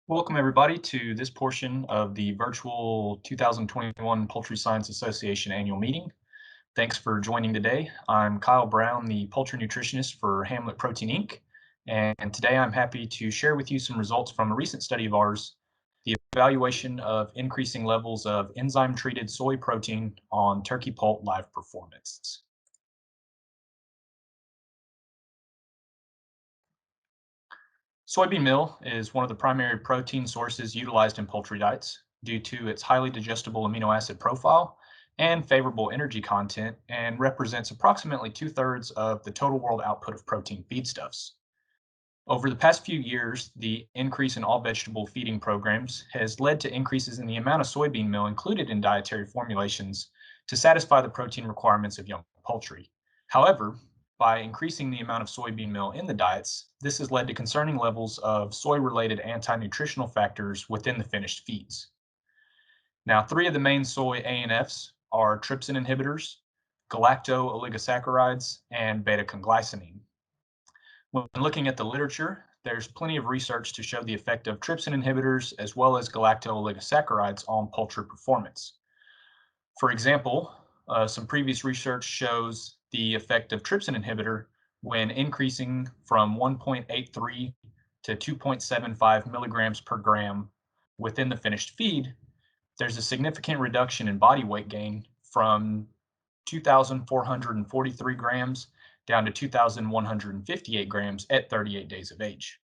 Welcome, everybody, to this portion of the virtual 2021 Poultry Science Association annual meeting. Thanks for joining today. I'm Kyle Brown, the poultry nutritionist for HAMLET Protein Inc. And today I'm happy to share with you some results from a recent study of ours, the evaluation of increasing levels of enzyme-treated soy protein on turkey poult live performance. Soybean meal is one of the primary protein sources utilized in poultry diets due to its highly digestible amino acid profile and favorable energy content, and represents approximately 2/3 of the total world output of protein feedstuffs. Over the past few years, the increase in all vegetable feeding programs has led to increases in the amount of soybean meal included in dietary formulations to satisfy the protein requirements of young poultry. However, by increasing the amount of soybean meal in the diets, this has led to concerning levels of soy-related anti-nutritional factors within the finished feeds. Now, three of the main soy ANFs are trypsin inhibitors, galacto-oligosaccharides, and beta-conglycinine. When looking at the literature, there's plenty of research to show the effect of trypsin inhibitors as well as galacto-oligosaccharides on poultry performance. For example, some previous research shows the effect of trypsin inhibitor when increasing from 1.83 to 2.75 milligrams per gram within the finished feed. There's a significant reduction in body weight gain from 2,443 grams down to 2,158 grams at 38 days of age.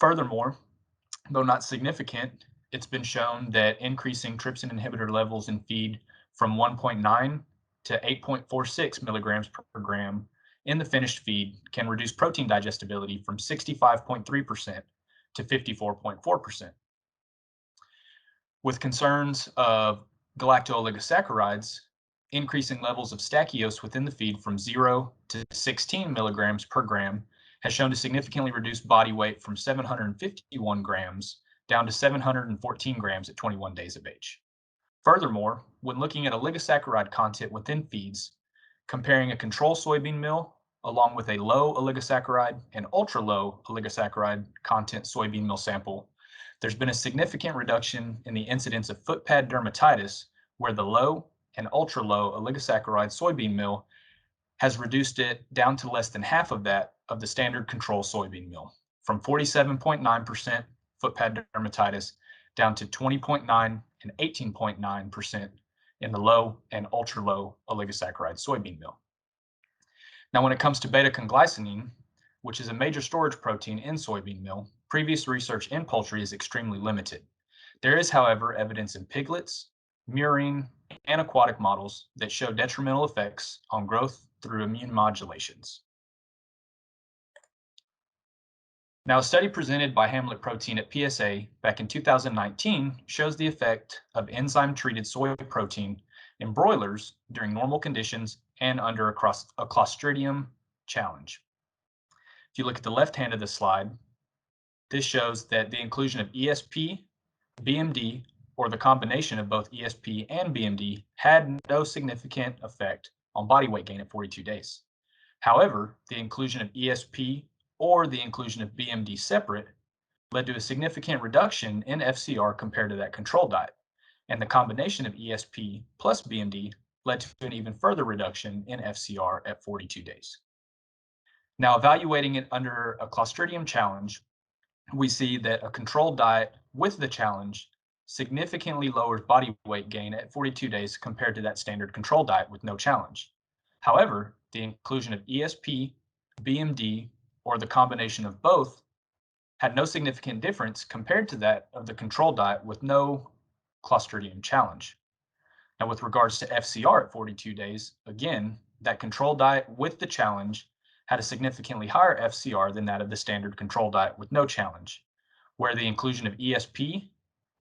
Furthermore, though not significant, it's been shown that increasing trypsin inhibitor levels in feed from 1.9 to 8.46 milligrams per gram in the finished feed can reduce protein digestibility from 65.3% to 54.4%. With concerns of galacto-oligosaccharides, increasing levels of stachyose within the feed from 0 to 16 milligrams per gram has shown to significantly reduce body weight from 751 grams down to 714 grams at 21 days of age. Furthermore, when looking at oligosaccharide content within feeds, comparing a control soybean meal along with a low oligosaccharide and ultra low oligosaccharide content soybean meal sample, there's been a significant reduction in the incidence of foot pad dermatitis, where the low and ultra low oligosaccharide soybean meal has reduced it down to less than half of that of the standard control soybean meal, from 47.9% foot pad dermatitis down to 20.9 and 18.9% in the low and ultra low oligosaccharide soybean meal. Now, when it comes to beta-conglycinine, which is a major storage protein in soybean meal, previous research in poultry is extremely limited. There is, however, evidence in piglets, murine, and aquatic models that show detrimental effects on growth through immune modulations. Now, a study presented by HAMLET Protein at PSA back in 2019 shows the effect of enzyme-treated soy protein in broilers during normal conditions and under a Clostridium challenge. If you look at the left hand of the slide, this shows that the inclusion of ESP, BMD, or the combination of both ESP and BMD had no significant effect on body weight gain at 42 days. However, the inclusion of ESP or the inclusion of BMD separate led to a significant reduction in FCR compared to that control diet, and the combination of ESP plus BMD led to an even further reduction in FCR at 42 days. Now, evaluating it under a Clostridium challenge, we see that a controlled diet with the challenge significantly lowers body weight gain at 42 days compared to that standard control diet with no challenge. However, the inclusion of ESP, BMD, or the combination of both had no significant difference compared to that of the control diet with no Clostridium challenge. Now, with regards to FCR at 42 days, again, that control diet with the challenge had a significantly higher FCR than that of the standard control diet with no challenge, where the inclusion of ESP,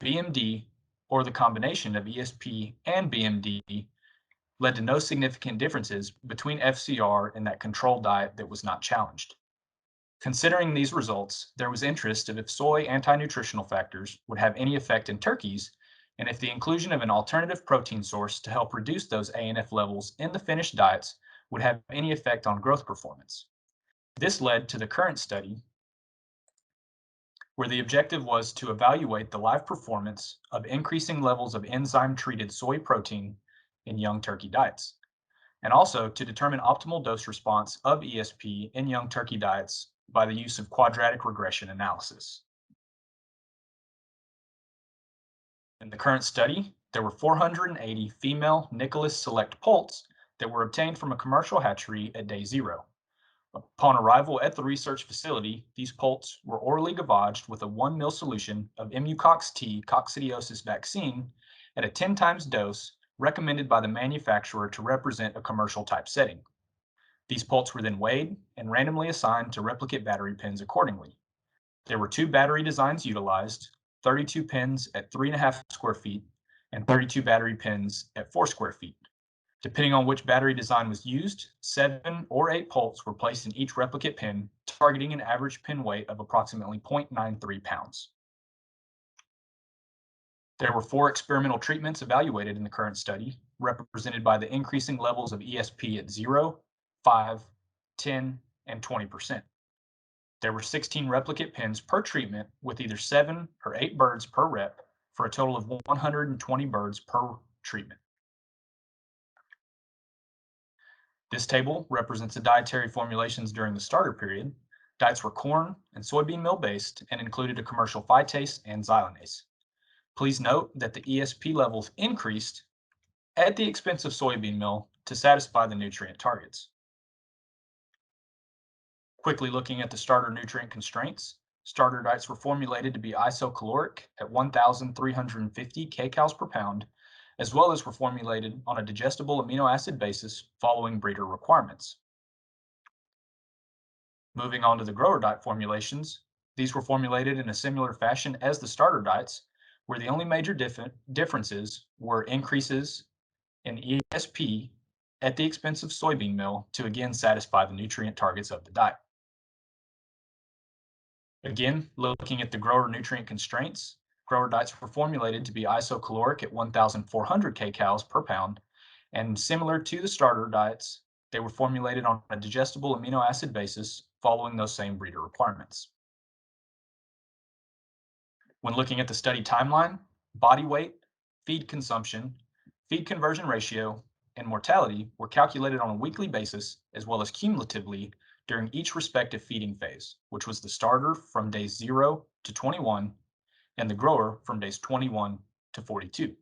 BMD, or the combination of ESP and BMD led to no significant differences between FCR and that control diet that was not challenged. Considering these results, there was interest of if soy anti-nutritional factors would have any effect in turkeys, and if the inclusion of an alternative protein source to help reduce those ANF levels in the finished diets would have any effect on growth performance. This led to the current study where the objective was to evaluate the live performance of increasing levels of enzyme-treated soy protein in young turkey diets, and also to determine optimal dose response of ESP in young turkey diets by the use of quadratic regression analysis. In the current study, there were 480 female Nicholas Select poults that were obtained from a commercial hatchery at day 0. Upon arrival at the research facility, these poults were orally gavaged with a 1 ml solution of Mucox T coccidiosis vaccine at a 10 times dose recommended by the manufacturer to represent a commercial type setting. These poults were then weighed and randomly assigned to replicate battery pens accordingly. There were 2 battery designs utilized, 32 pens at 3.5 square feet and 32 battery pens at 4 square feet. Depending on which battery design was used, 7 or 8 poults were placed in each replicate pen, targeting an average pen weight of approximately 0.93 pounds. There were 4 experimental treatments evaluated in the current study, represented by the increasing levels of ESP at 0, 5, 10, and 20%. There were 16 replicate pens per treatment with either 7 or 8 birds per rep for a total of 120 birds per treatment. This table represents the dietary formulations during the starter period. Diets were corn and soybean meal based and included a commercial phytase and xylanase. Please note that the ESP levels increased at the expense of soybean meal to satisfy the nutrient targets. Quickly looking at the starter nutrient constraints, starter diets were formulated to be isocaloric at 1,350 kcal per pound, as well as were formulated on a digestible amino acid basis following breeder requirements. Moving on to the grower diet formulations, these were formulated in a similar fashion as the starter diets, where the only major differences were increases in ESP at the expense of soybean meal to again satisfy the nutrient targets of the diet. Again, looking at the grower nutrient constraints, grower diets were formulated to be isocaloric at 1,400 kcal per pound, and similar to the starter diets, they were formulated on a digestible amino acid basis following those same breeder requirements. When looking at the study timeline, body weight, feed consumption, feed conversion ratio, and mortality were calculated on a weekly basis as well as cumulatively during each respective feeding phase, which was the starter from days 0 to 21 and the grower from days 21 to 42.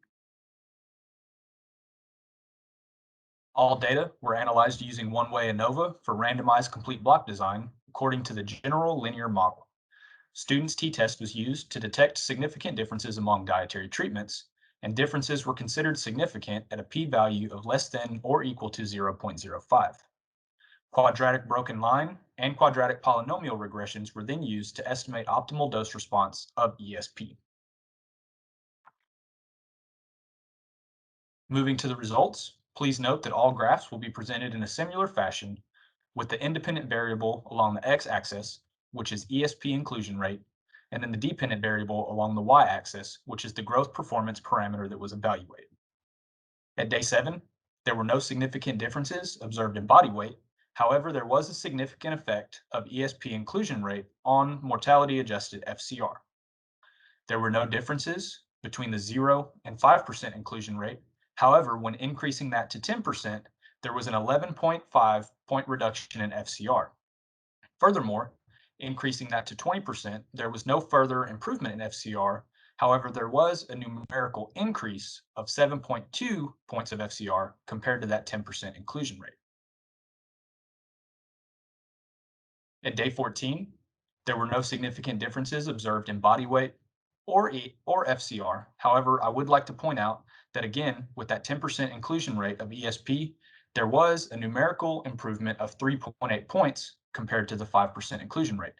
All data were analyzed using one-way ANOVA for randomized complete block design according to the general linear model. Students' t-test was used to detect significant differences among dietary treatments, and differences were considered significant at a p-value of less than or equal to 0.05. Quadratic broken line and quadratic polynomial regressions were then used to estimate optimal dose response of ESP. Moving to the results, please note that all graphs will be presented in a similar fashion with the independent variable along the x-axis, which is ESP inclusion rate, and then the dependent variable along the y-axis, which is the growth performance parameter that was evaluated. At day 7, there were no significant differences observed in body weight. However, there was a significant effect of ESP inclusion rate on mortality-adjusted FCR. There were no differences between the 0 and 5% inclusion rate. However, when increasing that to 10%, there was an 11.5 point reduction in FCR. Furthermore, increasing that to 20%, there was no further improvement in FCR. However, there was a numerical increase of 7.2 points of FCR compared to that 10% inclusion rate. At day 14, there were no significant differences observed in body weight or FCR. However, I would like to point out that again, with that 10% inclusion rate of ESP, there was a numerical improvement of 3.8 points compared to the 5% inclusion rate.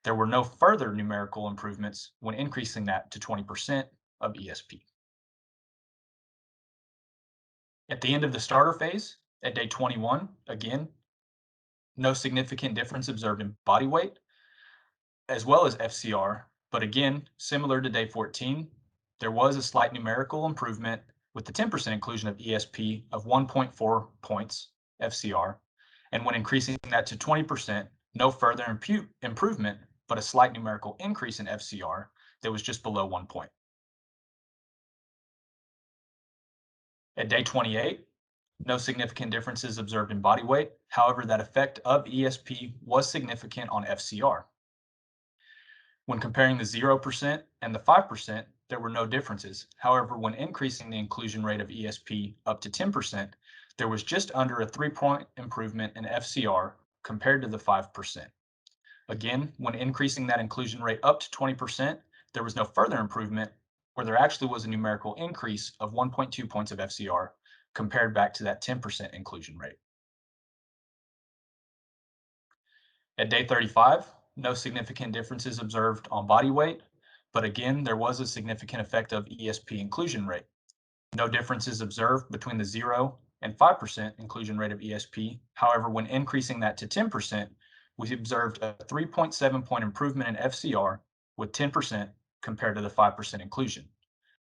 There were no further numerical improvements when increasing that to 20% of ESP. At the end of the starter phase, at day 21, again, no significant difference observed in body weight as well as FCR, but again, similar to day 14, there was a slight numerical improvement with the 10% inclusion of ESP of 1.4 points FCR, and when increasing that to 20%, no further improvement, but a slight numerical increase in FCR that was just below 1 point. At day 28, no significant differences observed in body weight. However, that effect of ESP was significant on FCR. When comparing the 0% and the 5%, there were no differences. However, when increasing the inclusion rate of ESP up to 10%, there was just under a 3-point improvement in FCR compared to the 5%. Again, when increasing that inclusion rate up to 20%, there was no further improvement, where there actually was a numerical increase of 1.2 points of FCR compared back to that 10% inclusion rate. At day 35, no significant differences observed on body weight, but again, there was a significant effect of ESP inclusion rate. No differences observed between the 0 and 5% inclusion rate of ESP. However, when increasing that to 10%, we observed a 3.7 point improvement in FCR with 10% compared to the 5% inclusion.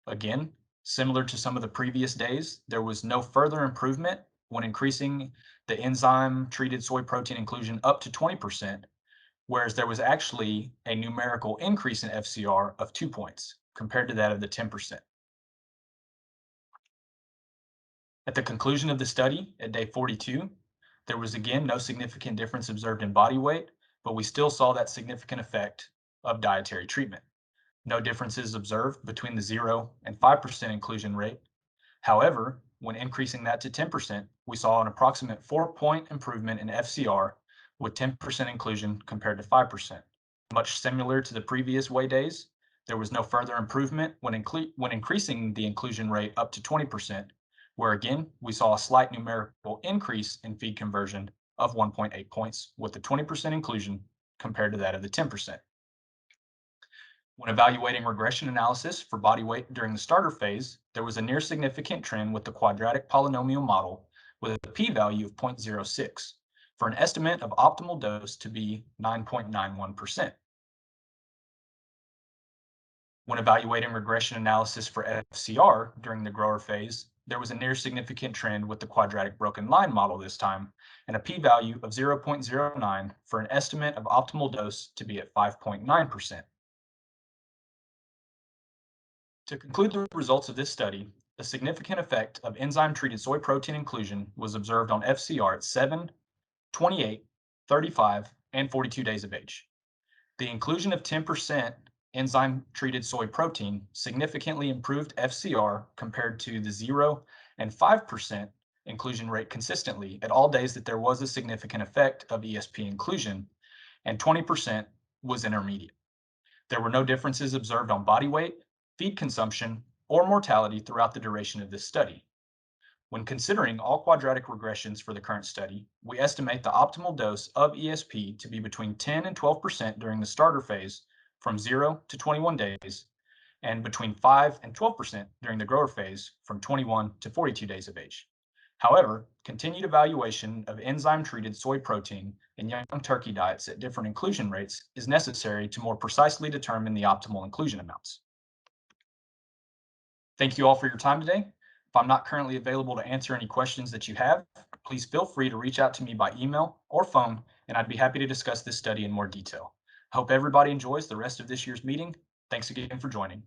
Again, similar to some of the previous days, there was no further improvement when increasing the enzyme-treated soy protein inclusion up to 20%, whereas there was actually a numerical increase in FCR of 2 points compared to that of the 10%. At the conclusion of the study, at day 42, there was again no significant difference observed in body weight, but we still saw that significant effect of dietary treatment. No differences observed between the 0 and 5% inclusion rate. However, when increasing that to 10%, we saw an approximate 4-point improvement in FCR with 10% inclusion compared to 5%. Much similar to the previous whey days, there was no further improvement when increasing the inclusion rate up to 20%, where again, we saw a slight numerical increase in feed conversion of 1.8 points with the 20% inclusion compared to that of the 10%. When evaluating regression analysis for body weight during the starter phase, there was a near significant trend with the quadratic polynomial model with a p-value of 0.06 for an estimate of optimal dose to be 9.91%. When evaluating regression analysis for FCR during the grower phase, there was a near significant trend with the quadratic broken line model this time, and a p-value of 0.09 for an estimate of optimal dose to be at 5.9%. To conclude the results of this study, a significant effect of enzyme-treated soy protein inclusion was observed on FCR at 7, 28, 35, and 42 days of age. The inclusion of 10% enzyme-treated soy protein significantly improved FCR compared to the 0 and 5% inclusion rate consistently at all days that there was a significant effect of ESP inclusion, and 20% was intermediate. There were no differences observed on body weight, feed consumption, or mortality throughout the duration of this study. When considering all quadratic regressions for the current study, we estimate the optimal dose of ESP to be between 10 and 12% during the starter phase from 0 to 21 days, and between 5 and 12% during the grower phase from 21 to 42 days of age. However, continued evaluation of enzyme-treated soy protein in young turkey diets at different inclusion rates is necessary to more precisely determine the optimal inclusion amounts. Thank you all for your time today. If I'm not currently available to answer any questions that you have, please feel free to reach out to me by email or phone, and I'd be happy to discuss this study in more detail. I hope everybody enjoys the rest of this year's meeting. Thanks again for joining.